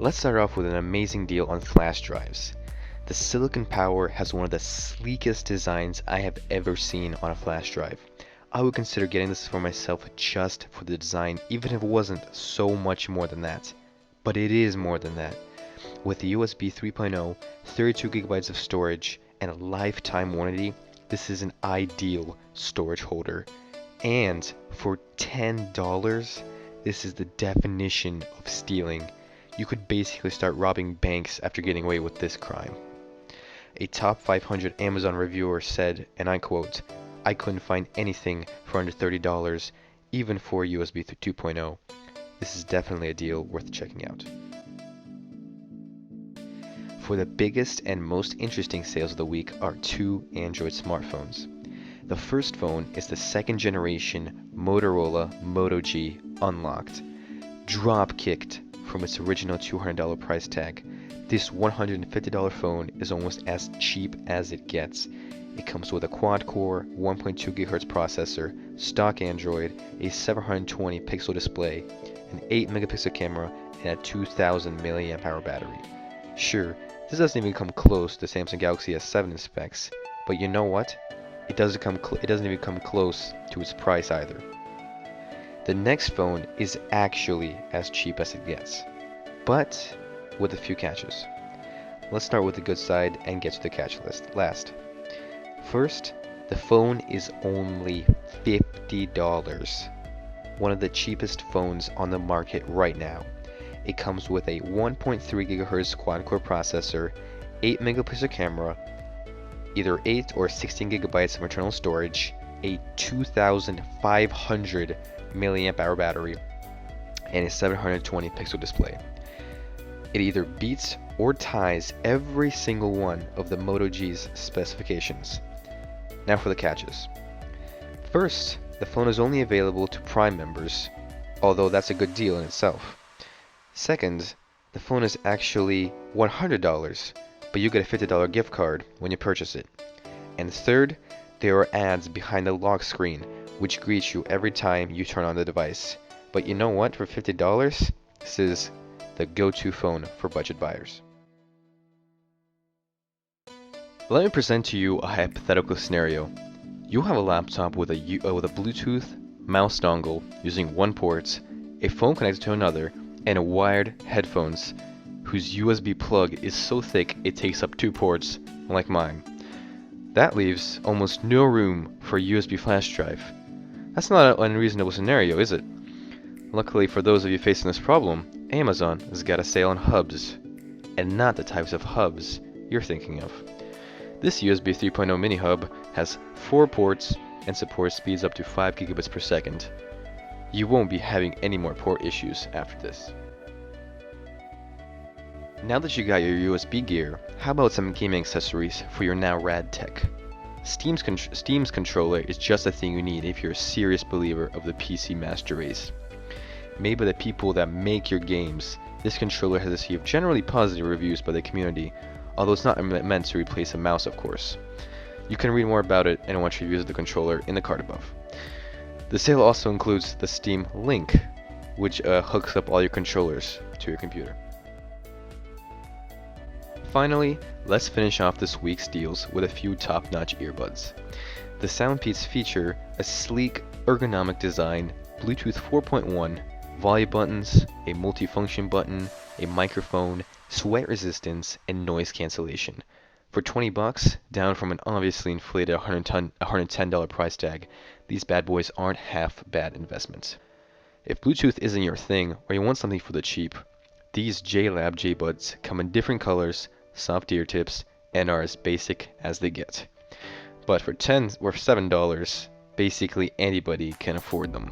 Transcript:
Let's start off with an amazing deal on flash drives. The silicon power has one of the sleekest designs I have ever seen on a flash drive. I would consider getting this for myself just for the design, even if it wasn't so much more than that. But it is more than that. With the USB 3.0, 32 gigabytes of storage, and a lifetime warranty, this is an ideal storage holder. And for $10, this is the definition of stealing. You could basically start robbing banks after getting away with this crime. A top 500 Amazon reviewer said, and I quote, "I couldn't find anything for under $30, even for USB 2.0. This is definitely a deal worth checking out." For the biggest and most interesting sales of the week are two Android smartphones. The first phone is the second generation Motorola Moto G Unlocked, drop kicked from its original $200 price tag. This $150 phone is almost as cheap as it gets. It comes with a quad-core 1.2 GHz processor, stock Android, a 720 pixel display, an 8 megapixel camera, and a 2000 mAh battery. Sure, this doesn't even come close to Samsung Galaxy S7 in specs, but you know what? It doesn't even come close to its price either. The next phone is actually as cheap as it gets, but with a few catches. Let's start with the good side and get to the catch list last. First, the phone is only $50. One of the cheapest phones on the market right now. It comes with a 1.3 GHz quad-core processor, 8 megapixel camera, either 8 or 16 gigabytes of internal storage, a 2500 mAh battery, and a 720 pixel display. It either beats or ties every single one of the Moto G's specifications. Now for the catches. First, the phone is only available to Prime members, although that's a good deal in itself. Second, the phone is actually $100, but you get a $50 gift card when you purchase it. And third, there are ads behind the lock screen, which greet you every time you turn on the device. But you know what? For $50, this is the go-to phone for budget buyers. Let me present to you a hypothetical scenario. You have a laptop with a Bluetooth mouse dongle using one port, a phone connected to another, and a wired headphones whose USB plug is so thick it takes up two ports, like mine. That leaves almost no room for a USB flash drive. That's not an unreasonable scenario, is it? Luckily for those of you facing this problem, Amazon has got a sale on hubs, and not the types of hubs you're thinking of. This USB 3.0 mini hub has 4 ports and supports speeds up to 5 gigabits per second. You won't be having any more port issues after this. Now that you got your USB gear, how about some gaming accessories for your now rad tech? Steam's controller is just the thing you need if you're a serious believer of the PC master race. Made by the people that make your games, this controller has received generally positive reviews by the community, although it's not meant to replace a mouse, of course. You can read more about it and watch reviews of the controller in the card above. The sale also includes the Steam Link, which hooks up all your controllers to your computer. Finally, let's finish off this week's deals with a few top-notch earbuds. The Soundpeats feature a sleek, ergonomic design, Bluetooth 4.1, volume buttons, a multifunction button, a microphone, sweat resistance, and noise cancellation. For $20, down from an obviously inflated $110 price tag, these bad boys aren't half bad investments. If Bluetooth isn't your thing, or you want something for the cheap, these JLab JBuds come in different colors, soft ear tips, and are as basic as they get. But for $7, basically anybody can afford them.